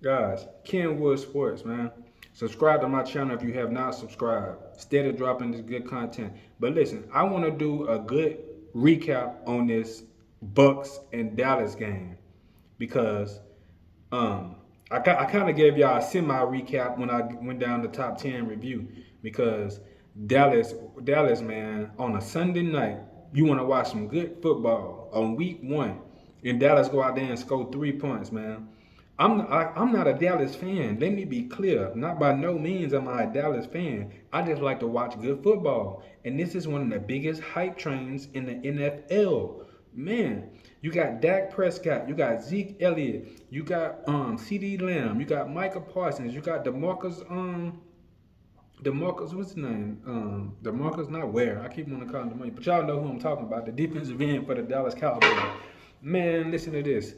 Guys, Kenwood Sports, man. Subscribe to my channel if you have not subscribed. Steady dropping this good content. But listen, I want to do a good recap on this Bucs and Dallas game because um I kind of gave y'all a semi recap when I went down the top 10 review because Dallas Dallas man on a Sunday night you want to watch some good football on week 1 and Dallas go out there and score 3 points, man. I'm not a Dallas fan. Let me be clear. Not by no means am I a Dallas fan. I just like to watch good football. And this is one of the biggest hype trains in the NFL. Man, you got Dak Prescott, you got Zeke Elliott, you got CD Lamb, you got Micah Parsons, you got DeMarcus, what's his name? DeMarcus, not Ware. I keep wanting to call him DeMarcus, but y'all know who I'm talking about. The defensive end for the Dallas Cowboys. Man, listen to this.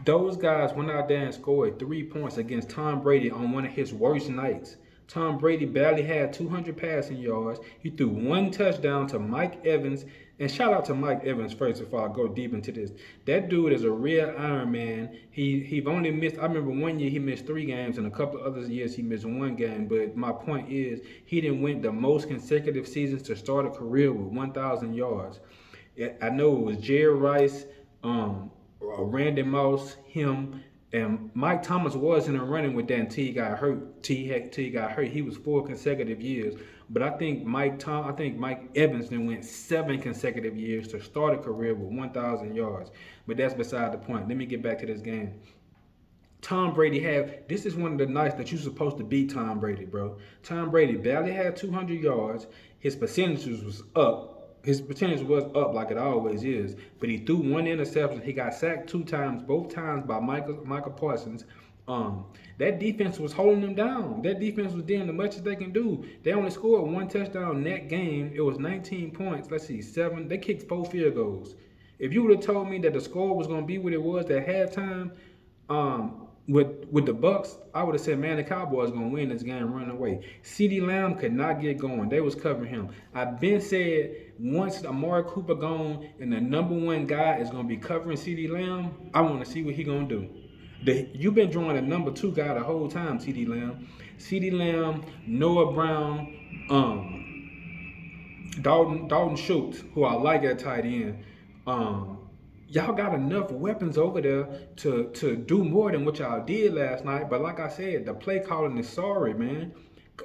Those guys went out there and scored 3 points against Tom Brady on one of his worst nights. Tom Brady barely had 200 passing yards. He threw one touchdown to Mike Evans. And shout out to Mike Evans first before I go deep into this. That dude is a real Iron Man. He only missed. I remember one year he missed 3 games, and a couple of other years he missed 1 game. But my point is, he didn't win the most consecutive seasons to start a career with 1,000 yards. I know it was Jerry Rice, Randy Moss, him, and Mike Thomas was in the running with that until he got hurt. Till he got hurt, he was 4 consecutive years. But I think Mike Evans then went 7 consecutive years to start a career with 1,000 yards. But that's beside the point. Let me get back to this game. Tom Brady had this is one of the nights that you're supposed to beat Tom Brady, bro. Tom Brady barely had 200 yards. His percentages was up. His percentage was up like it always is, but he threw one interception. He got sacked 2 times, both times by Michael Parsons. That defense was holding them down. That defense was doing the much as they can do. They only scored 1 touchdown in that game. It was 19 points. Let's see, 7. They kicked 4 field goals. If you would have told me that the score was going to be what it was at halftime, with the Bucs, I would have said, man, the Cowboys gonna win this game, run away. CD Lamb could not get going. They was covering him. I've been said once Amari Cooper gone and the number 1 guy is gonna be covering CD Lamb, I want to see what he gonna do. You've been drawing a number 2 guy the whole time, CD Lamb. CD Lamb, Noah Brown, Dalton Schultz, who I like at tight end. Um, y'all got enough weapons over there to do more than what y'all did last night. But like I said, the play calling is sorry, man.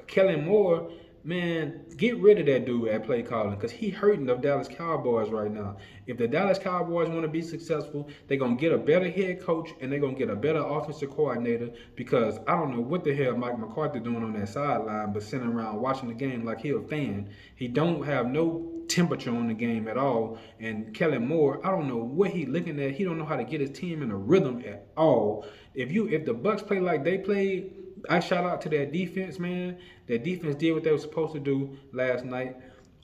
Kellen Moore, man, get rid of that dude at play calling because he hurting the Dallas Cowboys right now. If the Dallas Cowboys want to be successful, they're gonna get a better head coach and they're gonna get a better offensive coordinator because I don't know what the hell Mike McCarthy doing on that sideline, but sitting around watching the game like he a fan. He don't have no temperature on the game at all. And Kellen Moore, I don't know what he looking at. He don't know how to get his team in a rhythm at all. If the Bucs play like they played, I shout out to that defense, man. That defense did what they were supposed to do last night.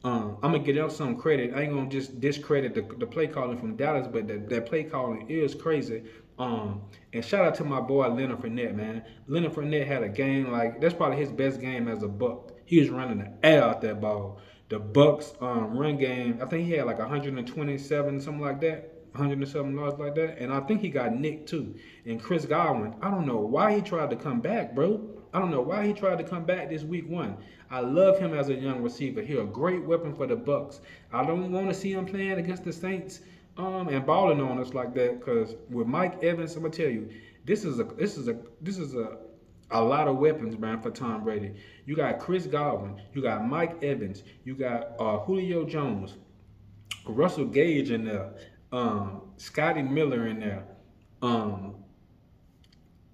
I'm gonna give them some credit. I ain't gonna just discredit the play calling from Dallas, but that play calling is crazy. And shout out to my boy Leonard Fournette, man. Leonard Fournette had a game like that's probably his best game as a Buck. He was running the air out that ball. The Bucks run game, I think he had like 127, something like that. 107 yards like that, and I think he got nicked too. And Chris Godwin, I don't know why he tried to come back, bro. I don't know why he tried to come back this week 1. I love him as a young receiver. He's a great weapon for the Bucks. I don't want to see him playing against the Saints and balling on us like that. Because with Mike Evans, I'm gonna tell you, this is a lot of weapons, man, for Tom Brady. You got Chris Godwin, you got Mike Evans, you got Julio Jones, Russell Gage in there, Scotty Miller in there, um,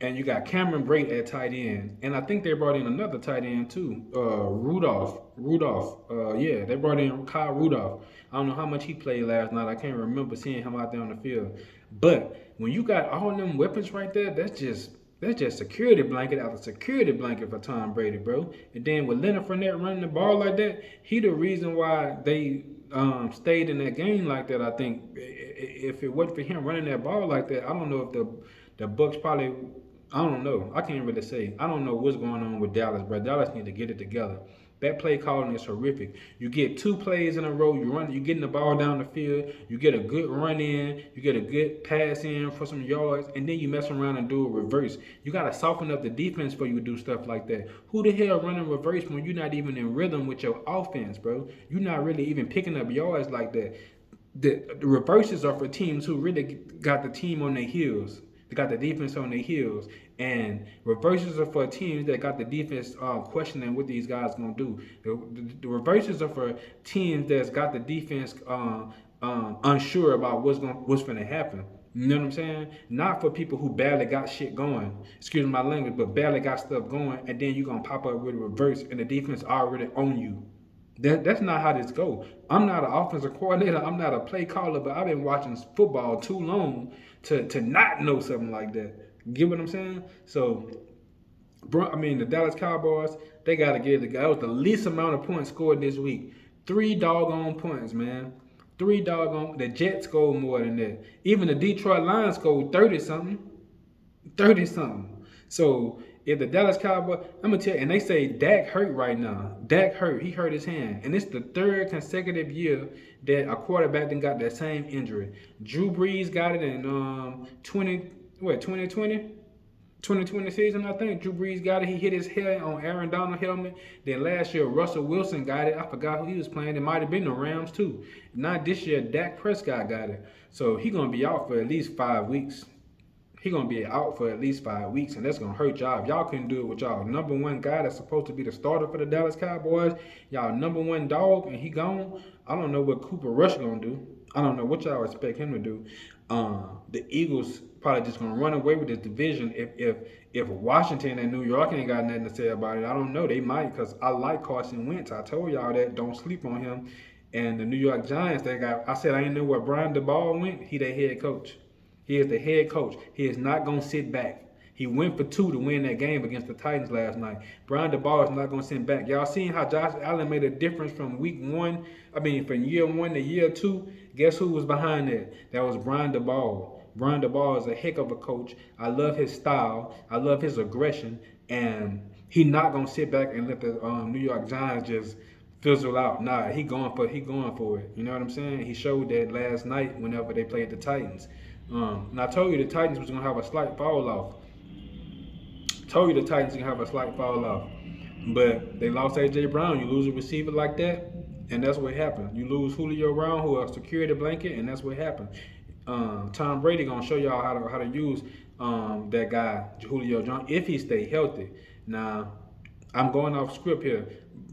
and you got Cameron Brate at tight end, and I think they brought in another tight end too, Rudolph. Yeah, they brought in Kyle Rudolph. I don't know how much he played last night. I can't remember seeing him out there on the field. But when you got all them weapons right there, that's just security blanket after security blanket for Tom Brady, bro. And then with Leonard Fournette running the ball like that, he the reason why they stayed in that game like that. I think if it wasn't for him running that ball like that, I don't know if the Bucks probably. I don't know. I can't really say. I don't know what's going on with Dallas, bro. Dallas need to get it together. That play calling is horrific. You get 2 plays in a row, you're getting the ball down the field, you get a good run in, you get a good pass in for some yards, and then you mess around and do a reverse. You gotta soften up the defense before you do stuff like that. Who the hell running reverse when you're not even in rhythm with your offense, bro? You're not really even picking up yards like that. The reverses are for teams who really got the team on their heels. They got the defense on their heels, and reverses are for teams that got the defense questioning what these guys gonna do. The reverses are for teams that's got the defense unsure about what's gonna happen. You know what I'm saying? Not for people who barely got shit going. Excuse my language, but barely got stuff going, and then you gonna pop up with a reverse, and the defense already on you. That's not how this go. I'm not an offensive coordinator. I'm not a play caller, but I've been watching football too long to not know something like that. Get what I'm saying? So, bro, I mean, the Dallas Cowboys, they got to give the guy. That was the least amount of points scored this week. 3 doggone points, man. 3 doggone. The Jets scored more than that. Even the Detroit Lions scored 30 something. 30 something. So if the Dallas Cowboys, I'm gonna tell you, and they say Dak hurt right now. Dak hurt. He hurt his hand, and it's the 3rd consecutive year that a quarterback then got that same injury. Drew Brees got it in 2020. 2020 season, I think. Drew Brees got it. He hit his head on Aaron Donald helmet. Then last year, Russell Wilson got it. I forgot who he was playing. It might have been the Rams too. Not this year, Dak Prescott got it. So he gonna be out for at least 5 weeks. He gonna be out for at least 5 weeks, and that's gonna hurt y'all. If y'all couldn't do it with y'all number one guy that's supposed to be the starter for the Dallas Cowboys, y'all number one dog, and he gone. I don't know what Cooper Rush gonna do. I don't know what y'all expect him to do. The Eagles probably just gonna run away with this division if Washington and New York ain't got nothing to say about it. I don't know. They might, because I like Carson Wentz. I told y'all that. Don't sleep on him. And the New York Giants, they got. I said I didn't know where Brian DeBall went. He their head coach. He is the head coach. He is not going to sit back. He went for 2 to win that game against the Titans last night. Brian DeBall is not going to sit back. Y'all seen how Josh Allen made a difference from week 1? I mean, from year 1 to year 2? Guess who was behind that? That was Brian DeBall. Brian DeBall is a heck of a coach. I love his style. I love his aggression. And he not going to sit back and let the New York Giants just fizzle out. Nah, he going for it. You know what I'm saying? He showed that last night whenever they played the Titans. And I told you the Titans was gonna have a slight fall off. Told you the Titans gonna have a slight fall off, but they lost AJ Brown. You lose a receiver like that, and that's what happened. You lose Julio Brown, who a security blanket, and that's what happened. Tom Brady gonna show y'all how to use that guy Julio Jones if he stay healthy. Now, I'm going off script here.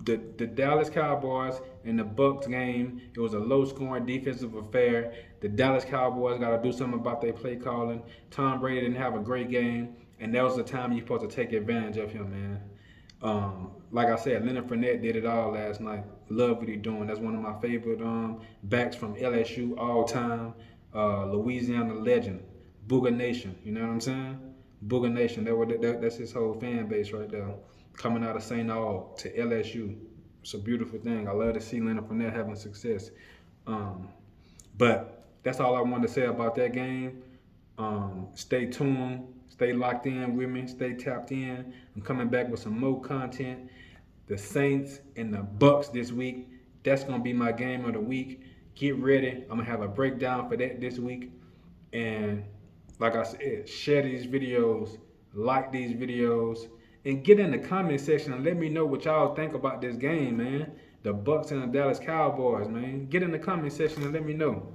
The Dallas Cowboys and the Bucs game, it was a low-scoring defensive affair. The Dallas Cowboys got to do something about their play calling. Tom Brady didn't have a great game, and that was the time you're supposed to take advantage of him, man. Like I said, Leonard Fournette did it all last night. Love what he's doing. That's one of my favorite backs from LSU all time. Louisiana legend, Booger Nation. You know what I'm saying? Booger Nation. That's his whole fan base right there. Coming out of St. Aug to LSU. It's a beautiful thing. I love to see Leonard Fournette having success. But that's all I wanted to say about that game. Stay tuned. Stay locked in with me. Stay tapped in. I'm coming back with some more content. The Saints and the Bucs this week. That's going to be my game of the week. Get ready. I'm going to have a breakdown for that this week. And like I said, share these videos. Like these videos. And get in the comment section and let me know what y'all think about this game, man. The Bucs and the Dallas Cowboys, man. Get in the comment section and let me know.